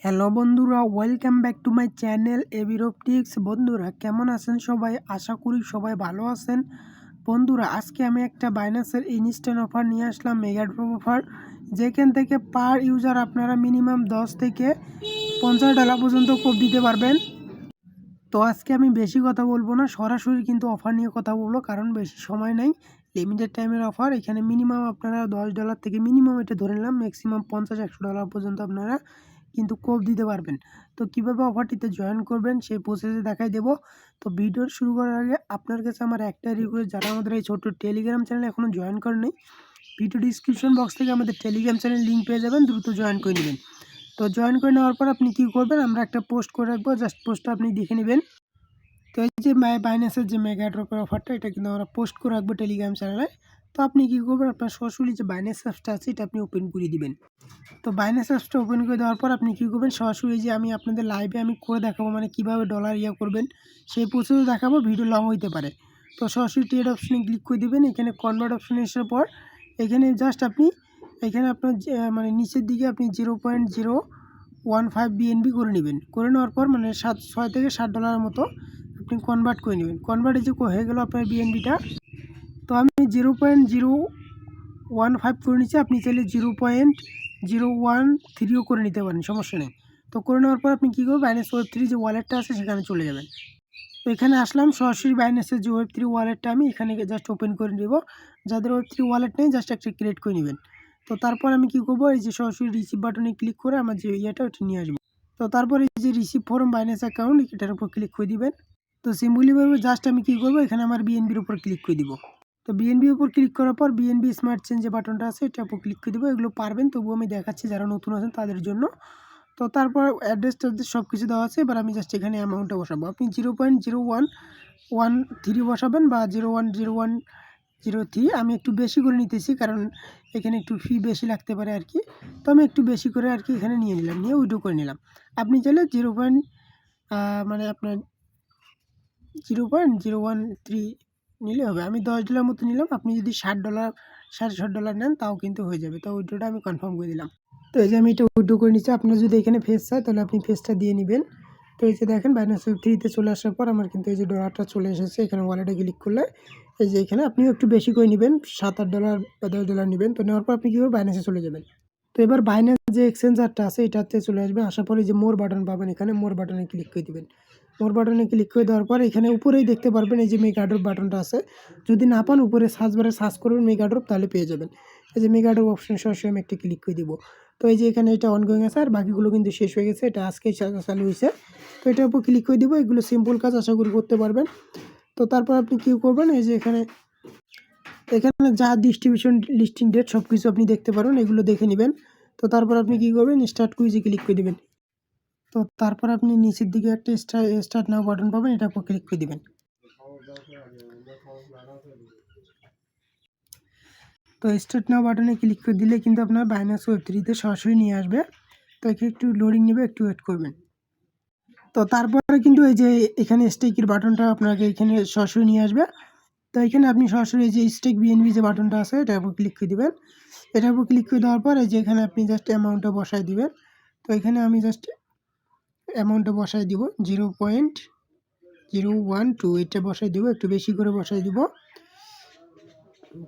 Hello বন্ধুরা, welcome back to my channel এবিরপটিক্স। বন্ধুরা কেমন আছেন সবাই? আশা করি সবাই ভালো আছেন। বন্ধুরা আজকে আমি একটা বাইন্যান্সের ইনস্ট্যান্ট অফার নিয়ে আসলাম, মেগা ড্রপ অফার, যেখান থেকে পার ইউজার আপনারা মিনিমাম 10 থেকে $50 পর্যন্ত কোড দিতে পারবেন। তো আজকে আমি বেশি কথা বলবো না, সরাসরি কিন্তু অফার নিয়ে কথা বলবো, কারণ বেশি সময় নেই, লিমিটেড টাইমের অফার। এখানে মিনিমাম আপনারা $10 থেকে মিনিমাম এটা ধরে নিলাম ম্যাক্সিমাম $50-100 পর্যন্ত আপনারা কিন্তু কোড দিতে পারবেন। তো কীভাবে অফারটিতে জয়েন করবেন সেই প্রসেসে দেখাই দেবো। তো ভিডিও শুরু করার আগে আপনার কাছে আমার একটা রিকোয়েস্ট, যারা আমাদের এই ছোট্ট টেলিগ্রাম চ্যানেল এখনও জয়েন করেনি, ভিডিও ডিসক্রিপশন বক্স থেকে আমাদের টেলিগ্রাম চ্যানেল লিঙ্ক পেয়ে যাবেন, দ্রুত জয়েন করে নেবেন। তো জয়েন করে নেওয়ার পর আপনি কী করবেন, আমরা একটা পোস্ট করে রাখবো, জাস্ট পোস্টটা আপনি দেখে নেবেন। তো এই যে বাইন্যান্সের যে মেগা ড্রপের অফারটা, এটা কিন্তু আমরা পোস্ট করে রাখবো টেলিগ্রাম চ্যানেলে। তো আপনি কী করবেন, আপনার সরাসরি যে বাইন্যান্স অ্যাপসটা আছে এটা আপনি ওপেন করে দিবেন। তো বাইন্যান্স অ্যাপসটা ওপেন করে দেওয়ার পর আপনি কী করবেন, সরাসরি যে আমি আপনাদের লাইভে আমি করে দেখাবো, মানে কীভাবে ডলার করবেন সেই প্রসেস দেখাবো, ভিডিও লং হইতে পারে। তো সরাসরি ট্রেড অপশনে ক্লিক করে দেবেন। এখানে কনভার্ট অপশনে আসার পর এখানে জাস্ট আপনি এখানে আপনার মানে নিচের দিকে আপনি 0.015 বিএনবি করে নেবেন। করে নেওয়ার পর মানে 6 থেকে $7 মতো আপনি কনভার্ট করে নেবেন। কনভার্ট যে হয়ে গেল আপনার বিএনবিটা। তো আমি 0.015 করে নিচ্ছি, আপনি চাইলে 0.013ও করে নিতে পারেন, সমস্যা নেই। তো করে নেওয়ার পর আপনি কী করবেন, বাইন্যান্স ওয়েব3 যে ওয়ালেটটা আছে সেখানে চলে যাবেন। তো এখানে আসলাম, সরাসরি বাইন্যান্সের যে ওয়েব3 ওয়ালেটটা আমি এখানে জাস্ট ওপেন করে নেব। যাদের ওয়েব3 ওয়ালেট নেই জাস্ট একটা ক্রিয়েট করে নেবেন। তো তারপর আমি কী করবো, এই যে সরাসরি রিসিভ বাটনে ক্লিক করে আমার যে ওটা নিয়ে আসবো। তো তারপর এই যে রিসিভ ফরম বাইন্যান্স অ্যাকাউন্ট, এটার উপর ক্লিক করে দিবেন। তো সিম্পলিভাবে জাস্ট আমি কী করবো, এখানে আমার বিএনবির উপর ক্লিক করে দিব। তো বিএনবির উপর ক্লিক করার পর বিএনবি স্মার্ট চেঞ্জ যে বাটনটা আছে এটার উপর ক্লিক করে দেবো। এগুলো পারবেন, তবুও আমি দেখাচ্ছি যারা নতুন আছেন তাদের জন্য। তো তারপর অ্যাড্রেস সব কিছু দেওয়া আছে। এবার আমি জাস্ট এখানে অ্যামাউন্টটা বসাবো। আপনি 0.0113 বসাবেন বা 0.10103। আমি একটু বেশি করে নিতেছি, কারণ এখানে একটু ফি বেশি লাগতে পারে আর কি। তো আমি একটু বেশি করে আর কি এখানে নিয়ে নিলাম, নিয়ে উইড্রো করে নিলাম। আপনি চাইলে মানে আপনার 0.013 নিলে হবে। আমি $10 মতো নিলাম। আপনি যদি $60 $60.5 নেন তাও কিন্তু হয়ে যাবে। তো উইড্রোটা আমি কনফার্ম করে দিলাম। তো এই যে আমি এটা উইড্রো করে নিচ্ছি। আপনার যদি এখানে ফেস চায় তাহলে আপনি ফেসটা দিয়ে নেবেন। তো এই যে দেখেন বাইন্যান্স ওয়েব3তে চলে আসার পর আমার কিন্তু এই যে ডলারটা চলে এসেছে। এখানে ওয়ালেটে ক্লিক করলে এই যে এখানে আপনিও একটু বেশি করে নেবেন, $7-8 বা $10 নেবেন। তো নেওয়ার পর আপনি কী করবেন, বাইন্যান্সে চলে যাবেন। তো এবার বাইন্যান্স যে এক্সচেঞ্জারটা আছে এটাতে চলে আসবে। আসার পরে যে মোর বাটন পাবেন, এখানে মোর বাটনে ক্লিক করে দেবেন। মোর বাটনে ক্লিক করে দেওয়ার পর এখানে উপরেই দেখতে পারবেন এই যে মেগা ড্রপ বাটনটা আছে। যদি না পান উপরে সার্চ বারে সার্চ করবেন মেগা ড্রপ, তাহলে পেয়ে যাবেন। এই যে মেগা ড্রপ অপশন সরাসরি আমি একটা ক্লিক করে দিব। তো এই যে এখানে এটা অনগোয়িং আছে, আর বাকিগুলো কিন্তু শেষ হয়ে গেছে, এটা আজকেই চালু হয়েছে। তো এটার উপর ক্লিক করে দিব। এগুলো সিম্পল কাজ, আশা করি করতে পারবেন। তো তারপর আপনি কী করবেন, এই যে এখানে যা ডিস্ট্রিবিউশন লিস্টিং ডেট সব কিছু আপনি দেখতে পারবেন, এগুলো দেখে নেবেন। তো তারপর আপনি কী করবেন, স্টার্ট কুইজে ক্লিক করে দেবেন। তো তারপর আপনি নিচের দিকে একটা স্টার্ট নাও বাটন পাবেন, এটার উপর ক্লিক করে দেবেন। তো স্টার্ট নাও বাটনে ক্লিক করে দিলে কিন্তু আপনার বাইন্যান্স ওয়েব3তে সরাসরি নিয়ে আসবে। তো একটু লোডিং নেবে, একটু ওয়েট করবেন। তো তারপরে কিন্তু এই যে এখানে স্টেকের বাটনটা আপনাকে এখানে সরাসরি নিয়ে আসবে। তো এখানে আপনি সরাসরি এই যে স্টেক বিএনবি যে বাটনটা আছে এটার উপর ক্লিক করে দেবেন। এটার উপর ক্লিক করে দেওয়ার পর এই যে এখানে আপনি জাস্ট অ্যামাউন্টটা বসায় দিবেন। তো এখানে আমি জাস্ট অ্যামাউন্টটা বসায় দিব 0.012, এটা বসাই দিব, একটু বেশি করে বসাই দিব।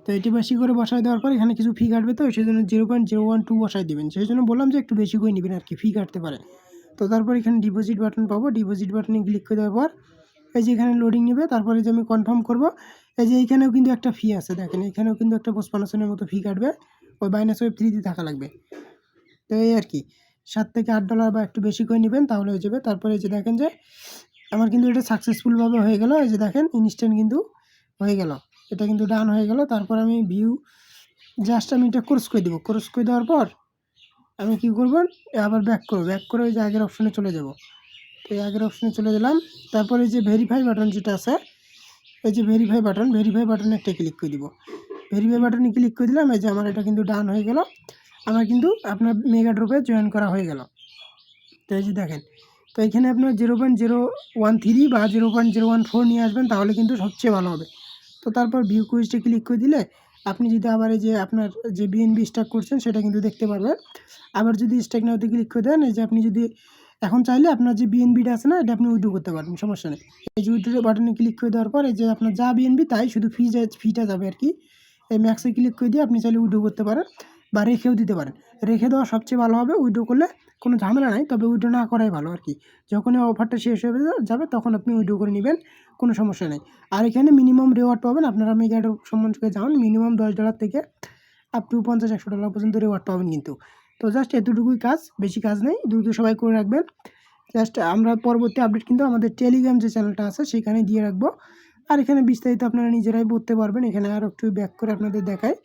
তো এটি বেশি করে বসাই দেওয়ার পর এখানে কিছু ফি কাটবে, তো সেই জন্য 0.012 বসাই দেবেন। সেই জন্য বললাম যে একটু বেশি করে নেবেন আর কি, ফি কাটতে পারে। তো তারপর এখানে ডিপোজিট বাটন পাবো, ডিপোজিট বাটনে ক্লিক করে দেওয়ার পর এই যে এখানে লোডিং নেবে। তারপরে যে আমি কনফার্ম করব, এই যে এইখানেও কিন্তু একটা ফি আছে, দেখেন এখানেও কিন্তু একটা 55 মতো ফি কাটবে, ওই বাইন্যান্স ওয়েব3তে থাকা লাগবে। তো এই আর কি, $7 থেকে $8 বা একটু বেশি করে নেবেন তাহলে হয়ে যাবে। তারপরে এই যে দেখেন যে আমার কিন্তু এটা সাকসেসফুলভাবে হয়ে গেল। এই যে দেখেন ইনস্ট্যান্ট কিন্তু হয়ে গেল, এটা কিন্তু ডান হয়ে গেল। তারপর আমি ভিউ জাস্ট আমি এটা ক্রস করে দেবো। ক্রস করে দেওয়ার পর আমি কী করবো, আবার ব্যাক করে ওই যে আগের অপশনে চলে যাব। তো এই আগের অপশনে চলে গেলাম। তারপরে যে ভেরিফাই বাটন যেটা আছে, এই যে ভেরিফাই বাটনে একটা ক্লিক করে দিব। ভেরিফাই বাটনে ক্লিক করে দিলাম। এই যে আমার এটা কিন্তু ডান হয়ে গেল, আমার কিন্তু আপনার মেগা ড্রপে জয়েন করা হয়ে গেল। তো এই যে দেখেন, তো এখানে আপনার 0.013 বা 0.014 নিয়ে আসবেন, তাহলে কিন্তু সবচেয়ে ভালো হবে। তো তারপর ভিউ কুইজটা ক্লিক করে দিলে আপনি যদি আবার এই যে আপনার যে বিএনবি স্ট্যাক করছেন সেটা কিন্তু দেখতে পারবেন। আবার যদি স্ট্যাক নাওতে ক্লিক করে দেন, এই যে আপনি যদি এখন চাইলে আপনার যে বিএনবিটা আছে না, এটা আপনি উইথড্র করতে পারবেন, সমস্যা নেই। এই যে উইথড্র বাটনে ক্লিক করে দেওয়ার পর এই যে আপনার যা বিএনবি তাই, শুধু ফিটা যাবে আর কি। এই ম্যাক্সে ক্লিক করে দিয়ে আপনি চাইলে উইথড্র করতে পারেন বা রেখেও দিতে পারেন। রেখে দেওয়া সবচেয়ে ভালো হবে, উইথড্র করলে কোনো ঝামেলা নাই, তবে উইথড্র না করাই ভালো আর কি। যখনই অফারটা শেষ হয়ে যাবে তখন আপনি উইথড্র করে নেবেন, কোনো সমস্যা নেই। আর এখানে মিনিমাম রিওয়ার্ড পাবেন, আপনারা মেগাড্রপ সম্বন্ধে জানেন, মিনিমাম $10 থেকে আপ টু $50-100 পর্যন্ত রিওয়ার্ড পাবেন কিন্তু। তো জাস্ট এতটুকুই কাজ, বেশি কাজ নেই, দ্রুত সবাই করে রাখবেন। জাস্ট আমরা পরবর্তী আপডেট কিন্তু আমাদের টেলিগ্রাম যে চ্যানেলটা আছে সেখানে দিয়ে রাখবো। আর এখানে বিস্তারিত আপনারা নিজেরাই পড়তে পারবেন। এখানে আর একটু ব্যাক করে আপনাদের দেখায়,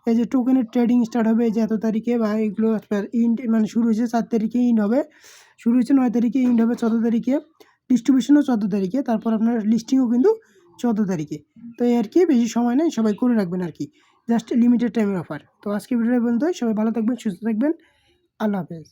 এই যে টোকেনের ট্রেডিং স্টার্ট হবে এই যে এত তারিখে, বা এগুলো আপনার ইন্ড মানে শুরু হয়েছে 4 তারিখে, ইন্ড হবে, শুরু হয়েছে 9 তারিখে, ইন্ড হবে 14 তারিখে, ডিস্ট্রিবিউশনও 14 তারিখে, তারপর আপনার লিস্টিংও কিন্তু 14 তারিখে। তো এই আর কি, বেশি সময় নেই, সবাই করে রাখবেন আর কি, জাস্ট লিমিটেড টাইমের অফার। তো আজকে ভিডিওটা পর্যন্তই, সবাই ভালো থাকবেন, সুস্থ থাকবেন, আল্লাহ হাফেজ।